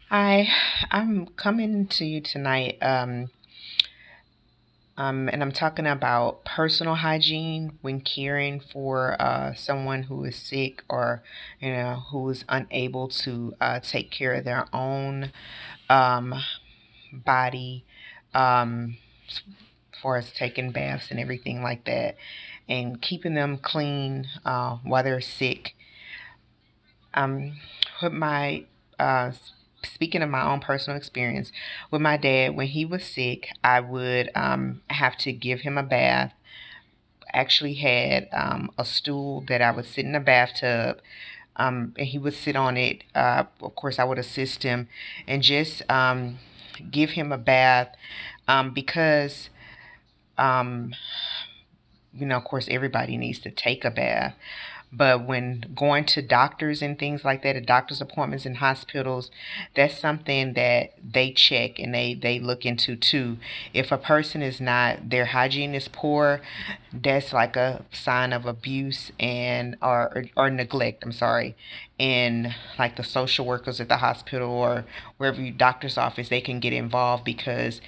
Hi, I'm coming to you tonight, and I'm talking about personal hygiene when caring for someone who is sick or, who is unable to take care of their own um, body, as far as taking baths and everything like that, and keeping them clean while they're sick. Um, with my uh, Speaking of my own personal experience with my dad, when he was sick, I would have to give him a bath. Actually, had a stool that I would sit in the bathtub, and he would sit on it. Of course, I would assist him and just give him a bath because um, of course, everybody needs to take a bath. But when going to doctors and things like that, at doctor's appointments in hospitals, that's something that they check and they look into too. If a person is not, their hygiene is poor, that's like a sign of abuse and or neglect. I'm sorry, and like the social workers at the hospital or wherever you doctor's office, they can get involved because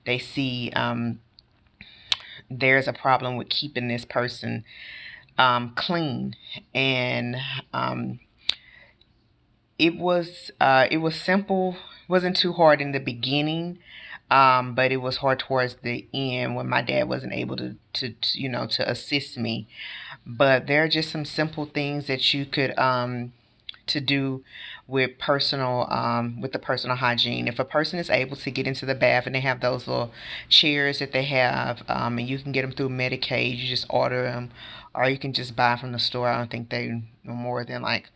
they see there's a problem with keeping this person clean. And um, it was simple, wasn't too hard in the beginning, but it was hard towards the end when my dad wasn't able to assist me. But there are just some simple things that you could to do with the personal hygiene. If a person is able to get into the bath and they have those little chairs that they have, and you can get them through Medicaid, you just order them, or you can just buy from the store. I don't think they are more than like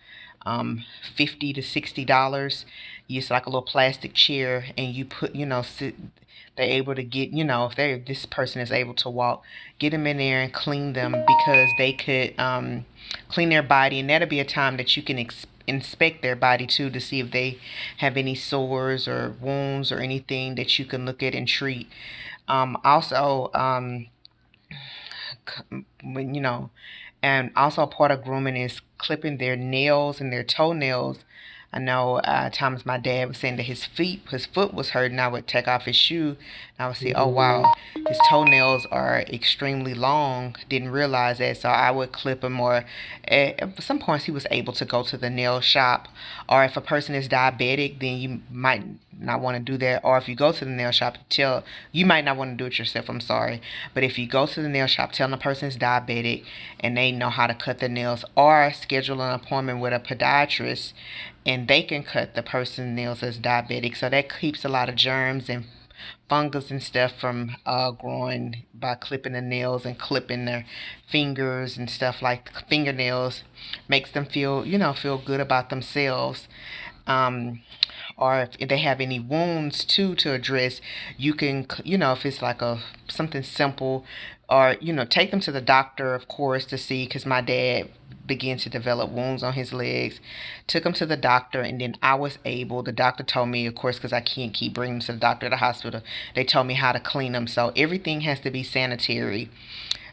50 to $60. It's like a little plastic chair, and you put, sit. They're able to get, if they this person is able to walk, get them in there and clean them because they could clean their body, and that'll be a time that you can inspect their body too to see if they have any sores or wounds or anything that you can look at and treat. Also, when and also part of grooming is clipping their nails and their toenails. I know times my dad was saying that his foot was hurting. I would take off his shoe and I would see, oh wow, his toenails are extremely long. Didn't realize that, so I would clip him. Or at some points he was able to go to the nail shop. Or if a person is diabetic, then you might not want to do that. Or if you go to the nail shop, you might not want to do it yourself. I'm sorry, but if you go to the nail shop, tell the person is diabetic and they know how to cut the nails, or schedule an appointment with a podiatrist and they can cut the person's nails as diabetic. So that keeps a lot of germs and fungus and stuff from growing by clipping the nails and clipping their fingers and stuff. Like fingernails makes them feel good about themselves. um, or if they have any wounds too to address, you can, if it's like a something simple, or take them to the doctor, of course, to see. Because my dad began to develop wounds on his legs, took him to the doctor, and then the doctor told me, of course, because I can't keep bringing them to the doctor at the hospital, they told me how to clean them. So everything has to be sanitary,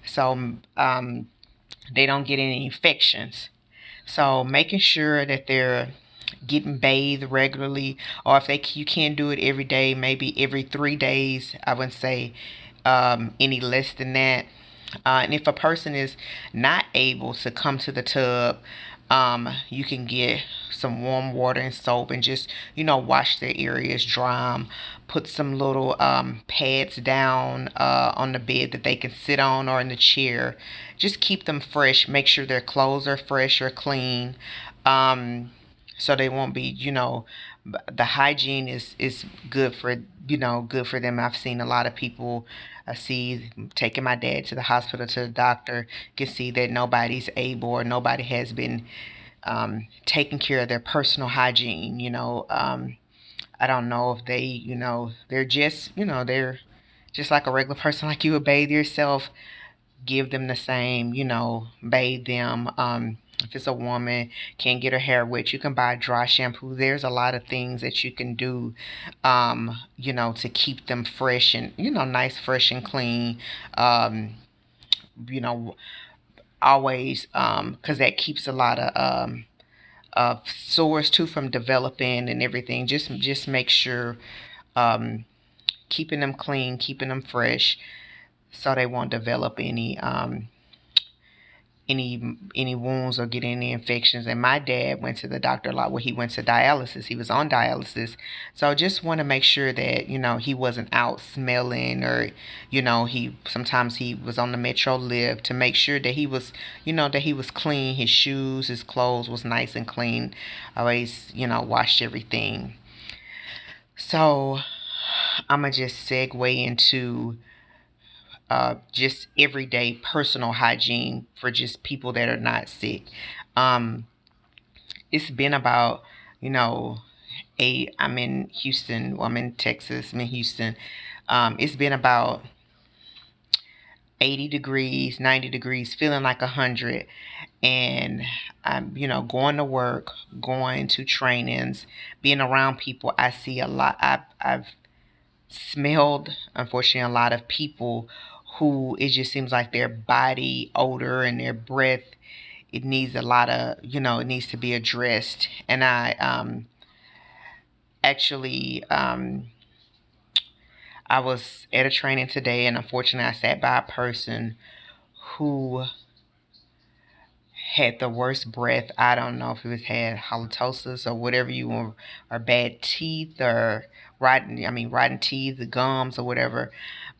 so they don't get any infections. So making sure that they're getting bathed regularly, or if you can't do it every day, maybe every 3 days. I wouldn't say any less than that. And if a person is not able to come to the tub, you can get some warm water and soap and just, wash their areas, dry them. Put some little pads down on the bed that they can sit on, or in the chair. Just keep them fresh. Make sure their clothes are fresh or clean. Um, so they won't be, the hygiene is good for, good for them. I've seen a lot of people, I see, taking my dad to the hospital, to the doctor, can see that nobody's able, or nobody has been taking care of their personal hygiene. I don't know if they're just like a regular person, like you would bathe yourself. Give them the same, bathe them. If it's a woman, can't get her hair wet, you can buy dry shampoo. There's a lot of things that you can do, to keep them fresh and, nice, fresh and clean. Um, you know, Always, because that keeps a lot of sores too from developing and everything. Just make sure um, keeping them clean, keeping them fresh, so they won't develop any wounds or get any infections. And my dad went to the doctor a lot. Where he went to dialysis, he was on dialysis. So just want to make sure that he wasn't out smelling, or he sometimes he was on the metro lift, to make sure that he was that he was clean. His shoes, his clothes was nice and clean. Always washed everything. So I'm gonna just segue into just everyday personal hygiene for just people that are not sick. Um, it's been about, you know, I'm in Houston, well, I'm in Texas, I'm in Houston. It's been about 80 degrees, 90 degrees, feeling like 100. And I'm, going to work, going to trainings, being around people. I see a lot. I've smelled, unfortunately, a lot of people who it just seems like their body odor and their breath, it needs a lot of, it needs to be addressed. And I was at a training today, and unfortunately I sat by a person who had the worst breath. I don't know if it was had halitosis or whatever you want, or bad teeth, or rotten teeth, the gums or whatever.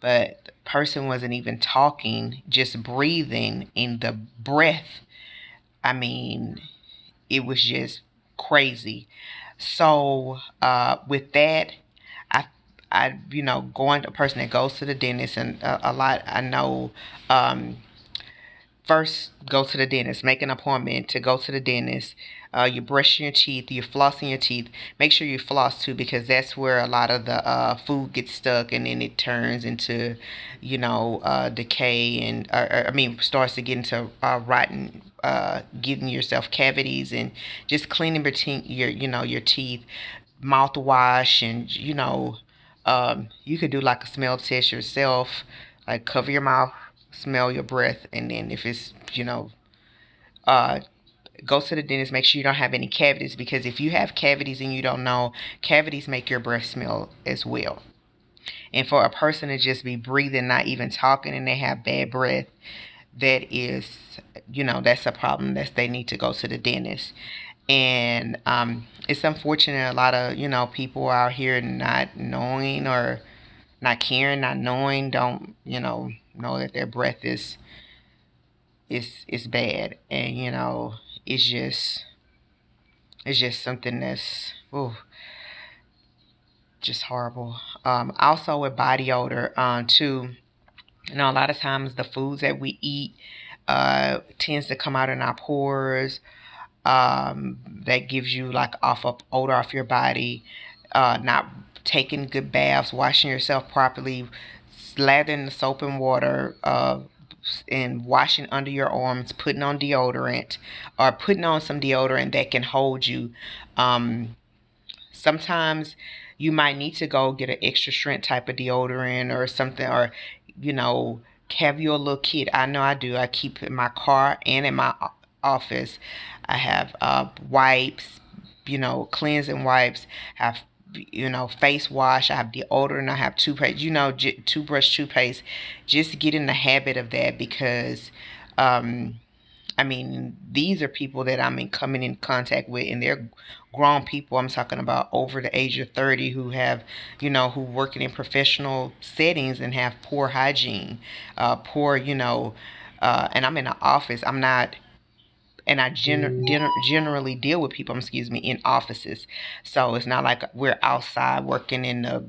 But the person wasn't even talking, just breathing, in the breath. I mean, it was just crazy. So with that, I going to a person that goes to the dentist, and a lot I know. First, go to the dentist. Make an appointment to go to the dentist. You're brushing your teeth. You're flossing your teeth. Make sure you floss too, because that's where a lot of the food gets stuck, and then it turns into, decay, and starts to get into rotten, getting yourself cavities, and just cleaning your teeth, mouthwash, and you could do like a smell test yourself, like cover your mouth, smell your breath, and then if it's uh go to the dentist. Make sure you don't have any cavities, because if you have cavities and you don't know, cavities make your breath smell as well. And for a person to just be breathing, not even talking, and they have bad breath, that is, that's a problem. That they need to go to the dentist. And it's unfortunate, a lot of people out here not knowing, or not caring, not knowing, don't know that their breath is bad. And it's just something that's, ooh, just horrible. Also with body odor, too. A lot of times the foods that we eat tends to come out in our pores. That gives you like off of odor off your body. Not taking good baths, washing yourself properly, slathering the soap and water, and washing under your arms, putting on deodorant, or putting on some deodorant that can hold you. Um, Sometimes you might need to go get an extra strength type of deodorant or something, or you know have your little kit. I know I do. I keep in my car and in my office. I have wipes, cleansing wipes. I have face wash. I have deodorant. I have toothpaste. Toothbrush, toothpaste. Just get in the habit of that, because um, these are people that I'm coming in contact with, and they're grown people. I'm talking about over the age of 30, who have, who working in professional settings and have poor hygiene, poor, and I'm in an office. I'm not, and I generally deal with people, excuse me, in offices. So it's not like we're outside working in the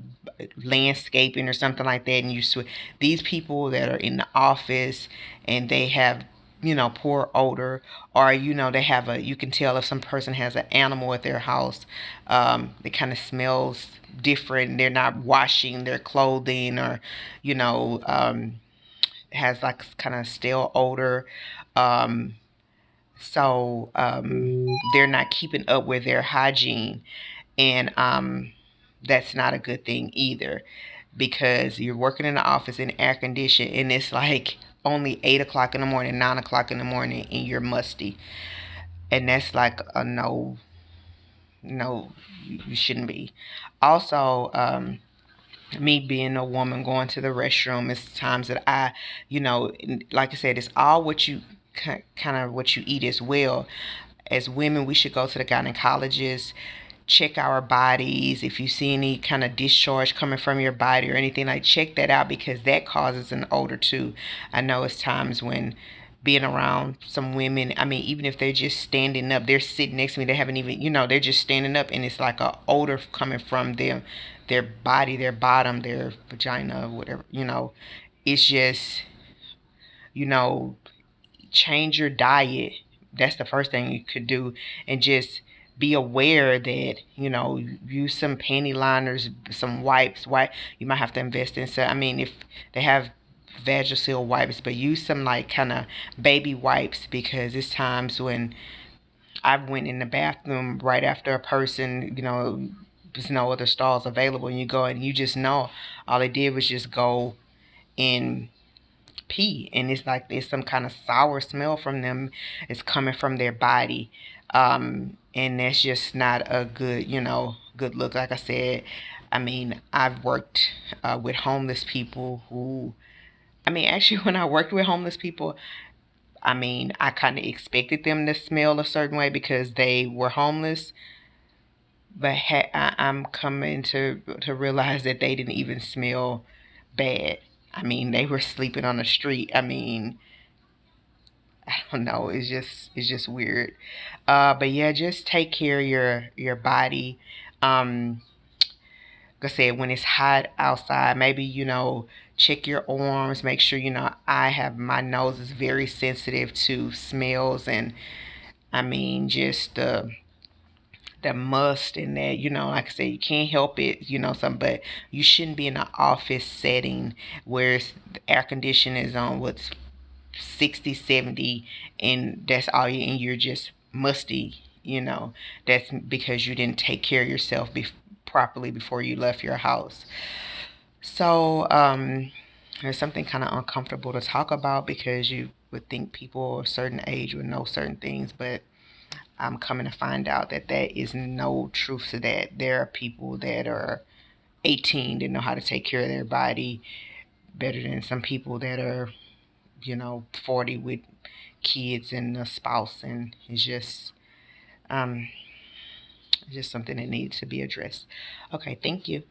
landscaping or something like that. And these people that are in the office, and they have poor odor, or they have you can tell if some person has an animal at their house. It kind of smells different. They're not washing their clothing, or you know has like kind of stale odor. um they're not keeping up with their hygiene, and that's not a good thing either, because you're working in the office in air conditioning, and it's like only 8 o'clock in the morning, 9 o'clock in the morning, and you're musty. and that's like a no, no, you shouldn't be. Also, me being a woman going to the restroom, it's times that like I said, it's all what you kind of what you eat as well. As women, we should go to the gynecologists, check our bodies. If you see any kind of discharge coming from your body or anything, like, check that out, because that causes an odor too. I know it's times when being around some women, I mean, even if they're just standing up, they're sitting next to me, they haven't even, they're just standing up, and it's like a odor coming from them, their body, their bottom, their vagina, whatever. It's just, you know change your diet. That's the first thing you could do, and just be aware that, use some panty liners, some wipes. Why you might have to invest in some. I mean, if they have Vagisil wipes, but use some like kind of baby wipes, because it's times when I went in the bathroom right after a person, there's no other stalls available, and you go and you just know all they did was just go in pee, and it's like there's some kind of sour smell from them. It's coming from their body, and that's just not a good look. Like I said, I mean, I've worked with homeless people who, I mean, actually, when I worked with homeless people, I mean, I kind of expected them to smell a certain way because they were homeless, but I'm coming to realize that they didn't even smell bad. I mean, they were sleeping on the street. I mean, I don't know. It's just weird. But yeah, just take care of your body. Um, like I said, when it's hot outside, maybe check your arms. Make sure I have my nose is very sensitive to smells, and I mean just the must in that, like I said, you can't help it, something, but you shouldn't be in an office setting where the air conditioning is on what's 60, 70, and that's all you, and you're just musty. That's because you didn't take care of yourself properly before you left your house. So there's something kind of uncomfortable to talk about, because you would think people of a certain age would know certain things, but I'm coming to find out that there is no truth to that. There are people that are 18 that know how to take care of their body better than some people that are 40 with kids and a spouse, and um, it's just something that needs to be addressed. Okay, thank you.